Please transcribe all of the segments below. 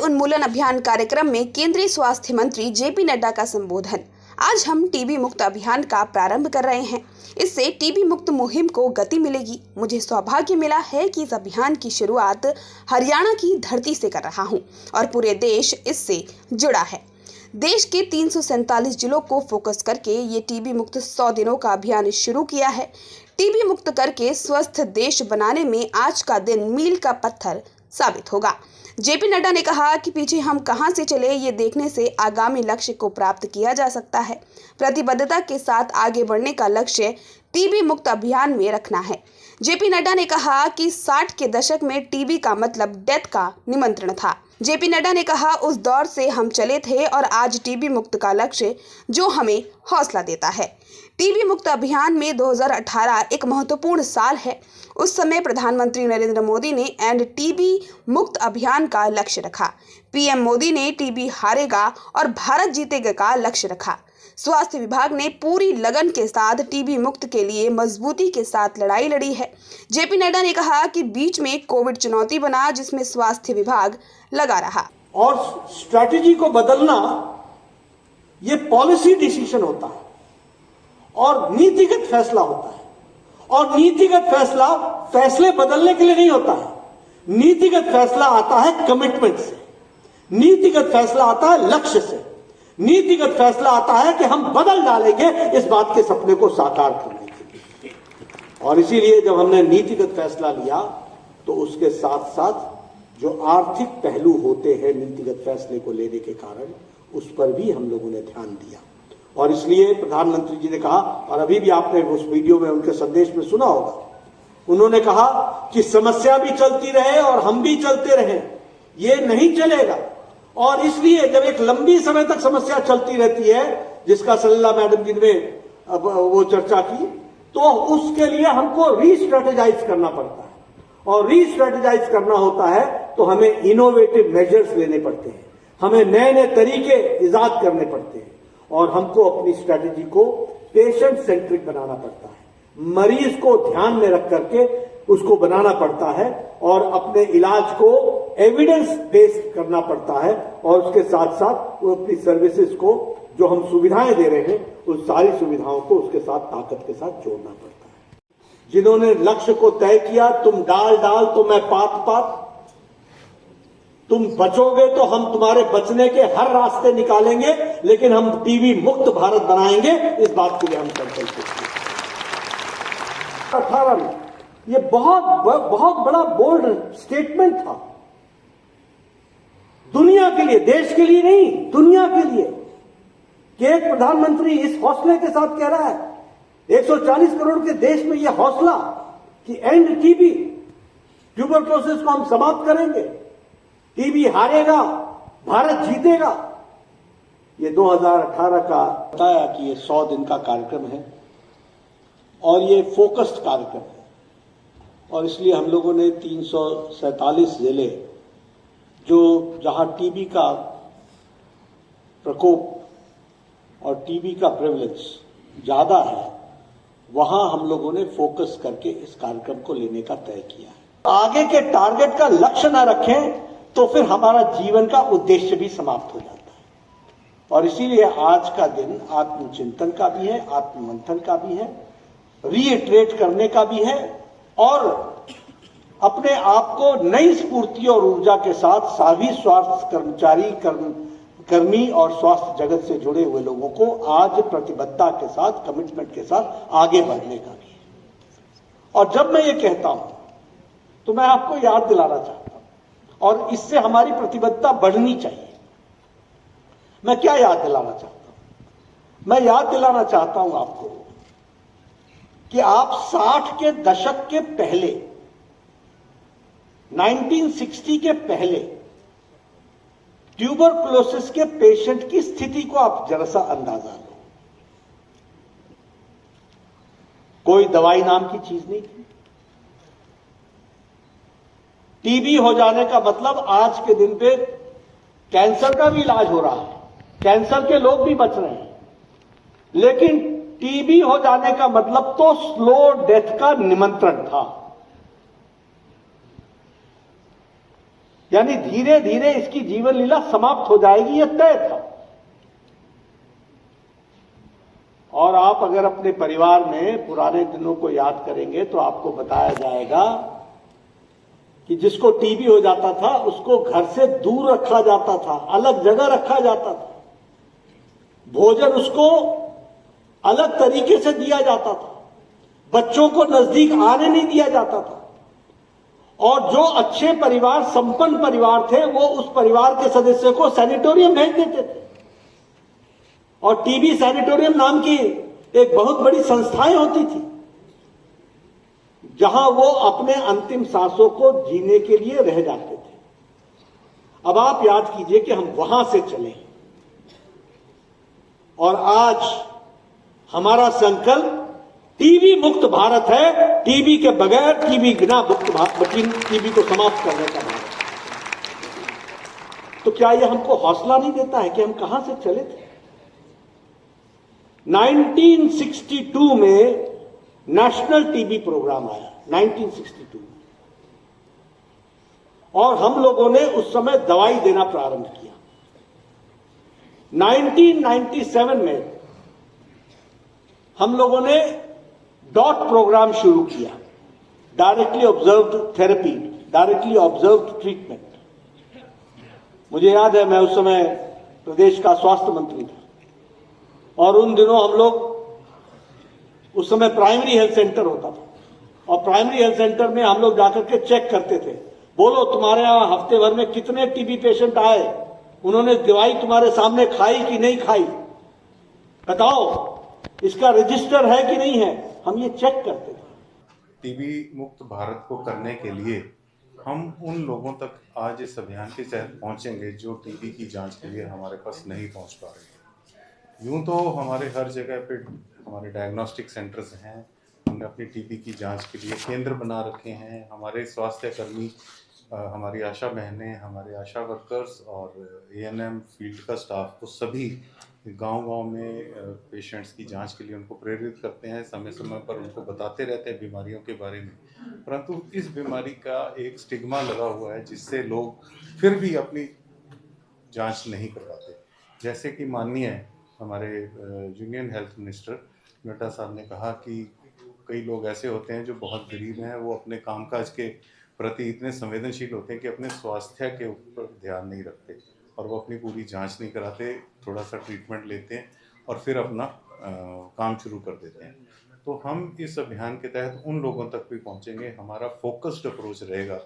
उन्मूलन अभियान कार्यक्रम में केंद्रीय स्वास्थ्य मंत्री जेपी नड्डा का संबोधन। आज हम टीबी मुक्त अभियान का प्रारंभ कर रहे हैं। इससे टीबी मुक्त मुहिम को गति मिलेगी। मुझे सौभाग्य मिला है कि इस अभियान की शुरुआत हरियाणा की धरती से कर रहा हूं और पूरे देश इससे जुड़ा है। देश के 347 जिलों को फोकस करके ये टीबी मुक्त 100 दिनों का अभियान शुरू किया है। टीबी मुक्त करके स्वस्थ देश बनाने में आज का दिन मील का पत्थर साबित होगा। जेपी नड्डा ने कहा कि पीछे हम कहां से चले ये देखने से आगामी लक्ष्य को प्राप्त किया जा सकता है। प्रतिबद्धता के साथ आगे बढ़ने का लक्ष्य टीबी मुक्त अभियान में रखना है। जेपी नड्डा ने कहा कि 60 के दशक में टीबी का मतलब डेथ का निमंत्रण था। जेपी नड्डा ने कहा उस दौर से हम चले थे और आज टीबी मुक्त का लक्ष्य जो हमें हौसला देता है। टीबी मुक्त अभियान में 2018 एक महत्वपूर्ण साल है। उस समय प्रधानमंत्री नरेंद्र मोदी ने एंड टीबी मुक्त अभियान का लक्ष्य रखा। पीएम मोदी ने टीबी हारेगा और भारत जीतेगा का लक्ष्य रखा। स्वास्थ्य विभाग ने पूरी लगन के साथ टीबी मुक्त के लिए मजबूती के साथ लड़ाई लड़ी है। जेपी नड्डा ने कहा कि बीच में कोविड चुनौती बना जिसमें स्वास्थ्य विभाग लगा रहा और स्ट्रैटेजी को बदलना ये पॉलिसी डिसीजन होता है और नीतिगत फैसला होता है। और नीतिगत फैसला फैसले बदलने के लिए नहीं होता है। नीतिगत फैसला आता है कमिटमेंट से, नीतिगत फैसला आता है लक्ष्य से, नीतिगत फैसला आता है कि हम बदल डालेंगे इस बात के सपने को साकार करने के लिए। और इसीलिए जब हमने नीतिगत फैसला लिया तो उसके साथ साथ जो आर्थिक पहलू होते हैं नीतिगत फैसले को लेने के कारण उस पर भी हम लोगों ने ध्यान दिया। और इसलिए प्रधानमंत्री जी ने कहा, और अभी भी आपने उस वीडियो में उनके संदेश में सुना होगा, उन्होंने कहा कि समस्या भी चलती रहे और हम भी चलते रहे, ये नहीं चलेगा। और इसलिए जब एक लंबी समय तक समस्या चलती रहती है, जिसका सलीला मैडम जी ने अब वो चर्चा की, तो उसके लिए हमको रीस्ट्रेटेजाइज करना पड़ता है। और रीस्ट्रेटेजाइज करना होता है तो हमें इनोवेटिव मेजर्स लेने पड़ते हैं, हमें नए नए तरीके इजाद करने पड़ते हैं और हमको अपनी स्ट्रेटेजी को पेशेंट सेंट्रिक बनाना पड़ता है। मरीज को ध्यान में रख करके उसको बनाना पड़ता है और अपने इलाज को एविडेंस बेस्ड करना पड़ता है। और उसके साथ साथ वो अपनी सर्विसेज को जो हम सुविधाएं दे रहे हैं उन सारी सुविधाओं को उसके साथ ताकत के साथ जोड़ना पड़ता है। जिन्होंने लक्ष्य को तय किया, तुम डाल डाल तो मैं पात पात, तुम बचोगे तो हम तुम्हारे बचने के हर रास्ते निकालेंगे, लेकिन हम टीबी मुक्त भारत बनाएंगे, इस बात के लिए हम संकल्पित हैं। 18 में ये बहुत बड़ा बोल्ड स्टेटमेंट था दुनिया के लिए, देश के लिए नहीं, दुनिया के लिए, कि एक प्रधानमंत्री इस हौसले के साथ कह रहा है 140 करोड़ के देश में यह हौसला कि एंड टीबी, ट्यूबरक्लोसिस को हम समाप्त करेंगे, टीबी हारेगा, भारत जीतेगा। ये 2018 का बताया कि ये 100 दिन का कार्यक्रम है और ये फोकस्ड कार्यक्रम है। और इसलिए हम लोगों ने 347 जिले जो जहां टीबी का प्रकोप और टीबी का प्रेवलेंस ज्यादा है, वहां हम लोगों ने फोकस करके इस कार्यक्रम को लेने का तय किया है। आगे के टारगेट का लक्ष्य न रखें तो फिर हमारा जीवन का उद्देश्य भी समाप्त हो जाता है। और इसीलिए आज का दिन आत्मचिंतन का भी है, आत्ममंथन का भी है, रीइटरेट करने का भी है और अपने आप को नई स्फूर्ति और ऊर्जा के साथ सभी स्वास्थ्य कर्मी और स्वास्थ्य जगत से जुड़े हुए लोगों को आज प्रतिबद्धता के साथ, कमिटमेंट के साथ आगे बढ़ने का भी है। और जब मैं ये कहता हूं तो मैं आपको याद दिलाना चाहता हूं और इससे हमारी प्रतिबद्धता बढ़नी चाहिए। मैं क्या याद दिलाना चाहता हूं? मैं याद दिलाना चाहता हूं आपको कि आप 60 के दशक के पहले, 1960 के पहले ट्यूबरक्लोसिस के पेशेंट की स्थिति को आप जरा सा अंदाजा लो। कोई दवाई नाम की चीज नहीं थी। टीबी हो जाने का मतलब आज के दिन पे कैंसर का भी इलाज हो रहा है, कैंसर के लोग भी बच रहे हैं, लेकिन टीबी हो जाने का मतलब तो स्लो डेथ का निमंत्रण था। यानी धीरे धीरे इसकी जीवन लीला समाप्त हो जाएगी, यह तय था। और आप अगर अपने परिवार में पुराने दिनों को याद करेंगे तो आपको बताया जाएगा कि जिसको टीबी हो जाता था उसको घर से दूर रखा जाता था, अलग जगह रखा जाता था, भोजन उसको अलग तरीके से दिया जाता था, बच्चों को नजदीक आने नहीं दिया जाता था। और जो अच्छे परिवार, संपन्न परिवार थे, वो उस परिवार के सदस्य को सैनिटोरियम भेज देते थे। और टीबी सैनिटोरियम नाम की एक बहुत बड़ी संस्थाएं होती थी, जहां वो अपने अंतिम सांसों को जीने के लिए रह जाते थे। अब आप याद कीजिए कि हम वहां से चले और आज हमारा संकल्प टीबी मुक्त भारत है। टीबी के बगैर, टीबी बिना मुक्त भारत, टीबी को समाप्त करने का भारत। तो क्या यह हमको हौसला नहीं देता है कि हम कहां से चले थे? 1962 में नेशनल टीबी प्रोग्राम आया, 1962 में, और हम लोगों ने उस समय दवाई देना प्रारंभ किया। 1997 में हम लोगों ने डॉट प्रोग्राम शुरू किया, directly observed therapy, directly observed treatment. मुझे याद है, मैं उस समय प्रदेश का स्वास्थ्य मंत्री था और उन दिनों हम लोग, उस समय प्राइमरी हेल्थ सेंटर होता था और प्राइमरी हेल्थ सेंटर में हम लोग जाकर के चेक करते थे, बोलो तुम्हारे यहां हफ्ते भर में कितने टीबी पेशेंट आए, उन्होंने दवाई तुम्हारे सामने खाई कि नहीं खाई, बताओ, इसका रजिस्टर है कि नहीं है, हम ये चेक करते थे। टीबी मुक्त भारत को करने के लिए हम उन लोगों तक आज इस अभियान के तहत पहुंचेंगे जो टीबी की जांच के लिए हमारे पास नहीं पहुंच पा रहे। यूं तो हमारे हर जगह पे हमारे डायग्नोस्टिक सेंटर्स हैं, हमने अपनी टीबी की जांच के लिए केंद्र बना रखे हैं। हमारे स्वास्थ्य कर्मी, हमारी आशा बहनें, हमारे आशा वर्कर्स और एएनएम फील्ड का स्टाफ, तो सभी गांव-गांव में पेशेंट्स की जांच के लिए उनको प्रेरित करते हैं, समय समय पर उनको बताते रहते हैं बीमारियों के बारे में। परंतु इस बीमारी का एक स्टिग्मा लगा हुआ है जिससे लोग फिर भी अपनी जांच नहीं करवाते। जैसे कि माननीय हमारे यूनियन हेल्थ मिनिस्टर नड्डा साहब ने कहा कि कई लोग ऐसे होते हैं जो बहुत गरीब हैं, वो अपने कामकाज के प्रति इतने संवेदनशील होते हैं कि अपने स्वास्थ्य के ऊपर ध्यान नहीं रखते और वो अपनी पूरी जांच नहीं कराते, थोड़ा सा ट्रीटमेंट लेते हैं और फिर अपना काम शुरू कर देते हैं। तो हम इस अभियान के तहत उन लोगों तक भी पहुंचेंगे। हमारा फोकस्ड अप्रोच रहेगा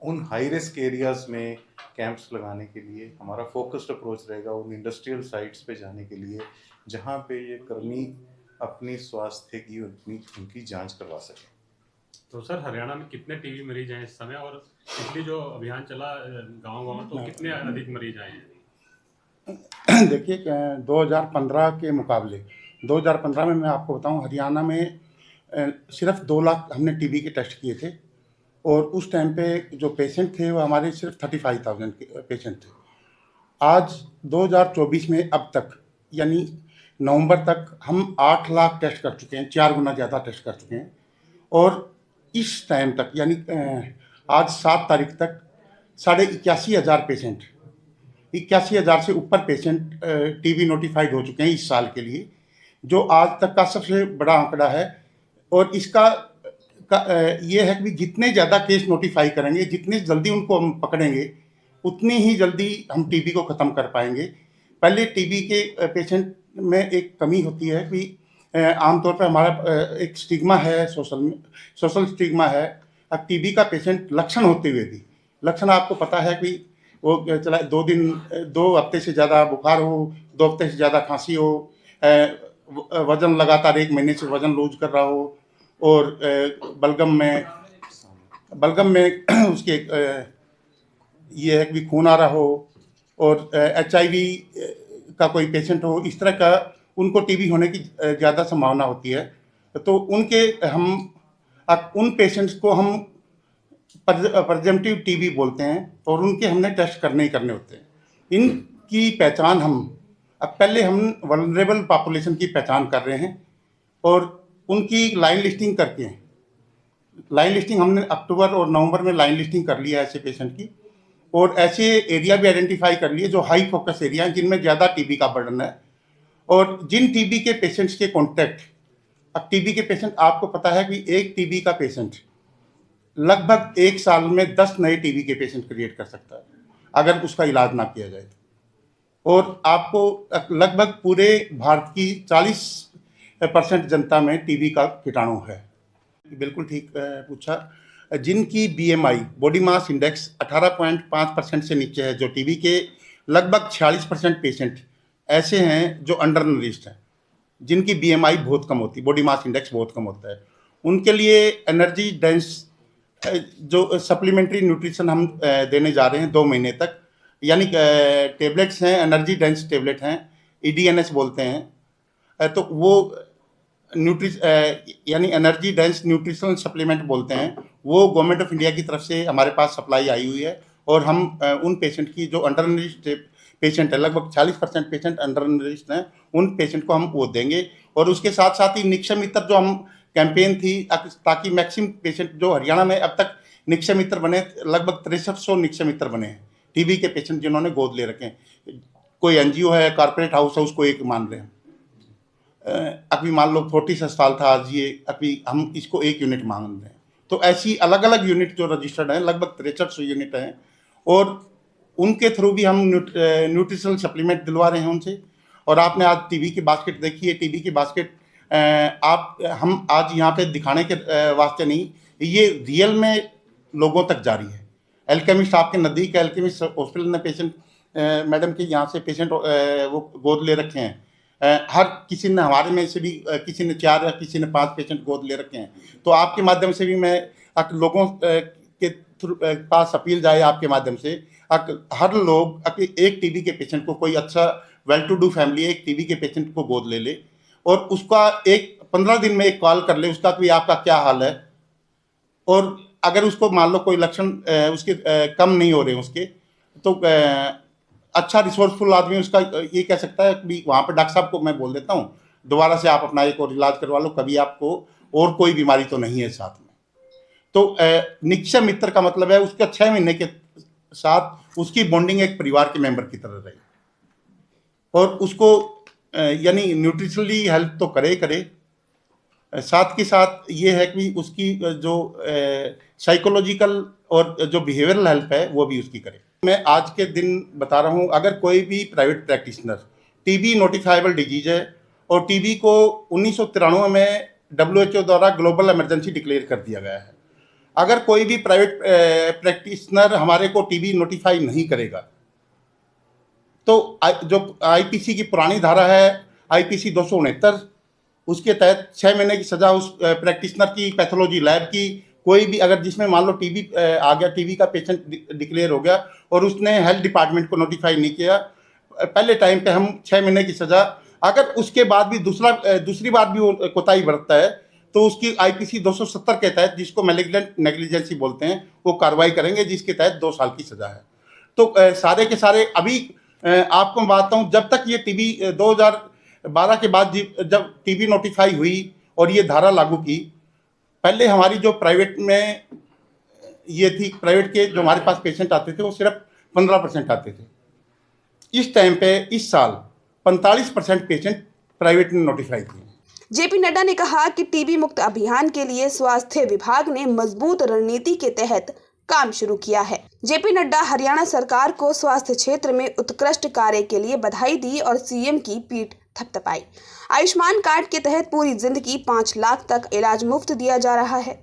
उन हाई रिस्क एरियाज में कैंप्स लगाने के लिए, हमारा फोकस्ड अप्रोच रहेगा उन इंडस्ट्रियल साइट्स पे जाने के लिए जहाँ पे ये कर्मी अपनी स्वास्थ्य की उनकी जांच करवा सकें। तो सर, हरियाणा में कितने टीबी मरीज हैं इस समय, और पिछले जो अभियान चला गांव-गांव, तो कितने अधिक मरीज आए हैं? देखिए, 2015 के मुकाबले 2015 में मैं आपको बताऊं, हरियाणा में सिर्फ 2 लाख हमने टीबी के टेस्ट किए थे और उस टाइम पे जो पेशेंट थे वो हमारे सिर्फ 35,000 के पेशेंट थे। आज 2024 में अब तक यानी नवंबर तक हम 8 लाख टेस्ट कर चुके हैं, 4 गुना ज़्यादा टेस्ट कर चुके हैं। और इस टाइम तक यानी आज 7 तारीख तक 81,500 पेशेंट, 81,000 से ऊपर पेशेंट टीबी नोटिफाइड हो चुके हैं इस साल के लिए, जो आज तक का सबसे बड़ा आंकड़ा है। और इसका ये है कि जितने ज़्यादा केस नोटिफाई करेंगे, जितनी जल्दी उनको हम पकड़ेंगे, उतनी ही जल्दी हम टीबी को ख़त्म कर पाएंगे। पहले टीबी के पेशेंट में एक कमी होती है कि आमतौर पर हमारा एक स्टिग्मा है, सोशल स्टिग्मा है। अब टीबी का पेशेंट लक्षण होते हुए भी, लक्षण आपको पता है कि वो चला 2 हफ्ते से ज़्यादा बुखार हो, 2 हफ्ते से ज़्यादा खांसी हो, वज़न लगातार 1 महीने से वज़न लूज कर रहा हो, और बलगम में उसके ये है कि खून आ रहा हो, और HIV का कोई पेशेंट हो, इस तरह का उनको टीबी होने की ज़्यादा संभावना होती है। तो उन पेशेंट्स को हम प्रेजेंटिव टीबी बोलते हैं और उनके हमने टेस्ट करने ही करने होते हैं। इनकी पहचान पहले हम वल्नरेबल पॉपुलेशन की पहचान कर रहे हैं और उनकी लाइन लिस्टिंग करके, लाइन लिस्टिंग हमने अक्टूबर और नवंबर में लाइन लिस्टिंग कर लिया है ऐसे पेशेंट की, और ऐसे एरिया भी आइडेंटिफाई कर लिए जो हाई फोकस एरिया हैं जिनमें ज़्यादा टीबी का बर्डन है। और जिन टीबी के पेशेंट्स के कॉन्टैक्ट, अब टीबी के पेशेंट, आपको पता है कि एक टीबी का पेशेंट लगभग 1 साल में 10 नए टीबी के पेशेंट क्रिएट कर सकता है अगर उसका इलाज ना किया जाए। और आपको लगभग पूरे भारत की 40% जनता में टीबी का कीटाणु है। बिल्कुल ठीक पूछा। जिनकी BMI बॉडी मास इंडेक्स 18.5% से नीचे है, जो टीबी के लगभग 46% पेशेंट ऐसे हैं जो अंडर नरिश्ड हैं, जिनकी BMI बहुत कम होती है, बॉडी मास इंडेक्स बहुत कम होता है। उनके लिए एनर्जी डेंस जो सप्लीमेंट्री न्यूट्रिशन हम देने जा रहे हैं 2 महीने तक, यानी टेबलेट्स हैं, एनर्जी डेंस टेबलेट हैं, EDNS बोलते हैं। तो वो यानी एनर्जी डेंस न्यूट्रिशनल सप्लीमेंट बोलते हैं, वो गवर्नमेंट ऑफ इंडिया की तरफ से हमारे पास सप्लाई आई हुई है। और हम उन पेशेंट की जो अंडर नरिश्ड पेशेंट है, लगभग 40% पेशेंट अंडर नरिश्ड हैं, उन पेशेंट को हम वो देंगे। और उसके साथ साथ ही निक्षय मित्र जो हम कैंपेन थी, ताकि मैक्सिमम पेशेंट जो हरियाणा में अब तक निक्षय मित्र बने, लगभग 6300 निक्षय मित्र बने हैं टीबी के पेशेंट जिन्होंने गोद ले रखे हैं। कोई NGO है, कॉर्पोरेट हाउस है, उसको एक मान रहे हैं। अभी मान लो 40 अस्पताल था, आज ये अभी हम इसको 1 यूनिट मांग रहे हैं। तो ऐसी अलग अलग यूनिट जो रजिस्टर्ड हैं, लगभग 6300 यूनिट हैं, और उनके थ्रू भी हम न्यूट्रिशनल सप्लीमेंट दिलवा रहे हैं उनसे। और आपने आज टीबी की बास्केट देखी है, टीबी की बास्केट हम आज यहाँ पे दिखाने के वास्ते नहीं, ये रियल में लोगों तक जा रही है। एल्केमिस्ट आपके नज़दीक है, एल्केमिस्ट हॉस्पिटल ने पेशेंट मैडम के यहाँ से पेशेंट वो गोद ले रखे हैं। हर किसी ने, हमारे में से भी किसी ने 4 या किसी ने 5 पेशेंट गोद ले रखे हैं। तो आपके माध्यम से भी मैं लोगों के पास अपील जाए, आपके माध्यम से हर लोग एक टीबी के पेशेंट को, कोई अच्छा वेल टू डू फैमिली एक टीबी के पेशेंट को गोद ले ले और उसका 15 दिन में एक कॉल कर ले, उसका कि आपका क्या हाल है। और अगर उसको मान लो कोई लक्षण उसके कम नहीं हो रहे हैं उसके, तो अच्छा रिसोर्सफुल आदमी उसका ये कह सकता है कि वहाँ पर डॉक्टर साहब को मैं बोल देता हूँ, दोबारा से आप अपना एक और इलाज करवा लो, कभी आपको और कोई बीमारी तो नहीं है साथ में। तो निक्षय मित्र का मतलब है उसका 6 महीने के साथ उसकी बॉन्डिंग एक परिवार के मेंबर की तरह रही, और उसको यानी न्यूट्रिशनली हेल्प तो करे, साथ के साथ ये है कि उसकी जो साइकोलॉजिकल और जो बिहेवियरल हेल्प है वो भी उसकी करे। मैं आज के दिन बता रहा हूँ, अगर कोई भी private practitioner, TB notifiable disease है और टीबी को 1993 में WHO द्वारा ग्लोबल इमरजेंसी डिक्लेयर कर दिया गया है। अगर कोई भी प्राइवेट प्रैक्टिशनर हमारे को टीबी नोटिफाई नहीं करेगा, तो जो IPC की पुरानी धारा है IPC 269, उसके तहत 6 महीने की सज़ा उस प्रैक्टिशनर की, पैथोलॉजी लैब की, कोई भी अगर जिसमें मान लो टीबी आ गया, टीबी का पेशेंट डिक्लेयर हो गया और उसने हेल्थ डिपार्टमेंट को नोटिफाई नहीं किया, पहले टाइम पे हम 6 महीने की सज़ा, अगर उसके बाद भी दूसरी बार भी वो कोताही बरतता है तो उसकी IPC 270 के तहत, जिसको मैलिग्नेंट नेग्लिजेंसी बोलते हैं, वो कार्रवाई करेंगे, जिसके तहत 2 साल की सज़ा है। तो सारे के सारे अभी आपको मैं बताता हूँ, जब तक ये टीबी 2012 के बाद जब टीबी नोटिफाई हुई और ये धारा लागू की, पहले हमारी जो प्राइवेट में ये थी, प्राइवेट के जो हमारे पास पेशेंट आते थे वो सिर्फ 15% आते थे। इस टाइम पे इस साल 45% पेशेंट प्राइवेट में नोटिफाई किए। JP नड्डा ने कहा कि टीबी मुक्त अभियान के लिए स्वास्थ्य विभाग ने मजबूत रणनीति के तहत काम शुरू किया है। JP नड्डा हरियाणा सरकार को स्वास्थ्य क्षेत्र में उत्कृष्ट कार्य के लिए बधाई दी और CM की पीठ थपथपाई। आयुष्मान कार्ड के तहत पूरी जिंदगी 5 लाख तक इलाज मुफ्त दिया जा रहा है।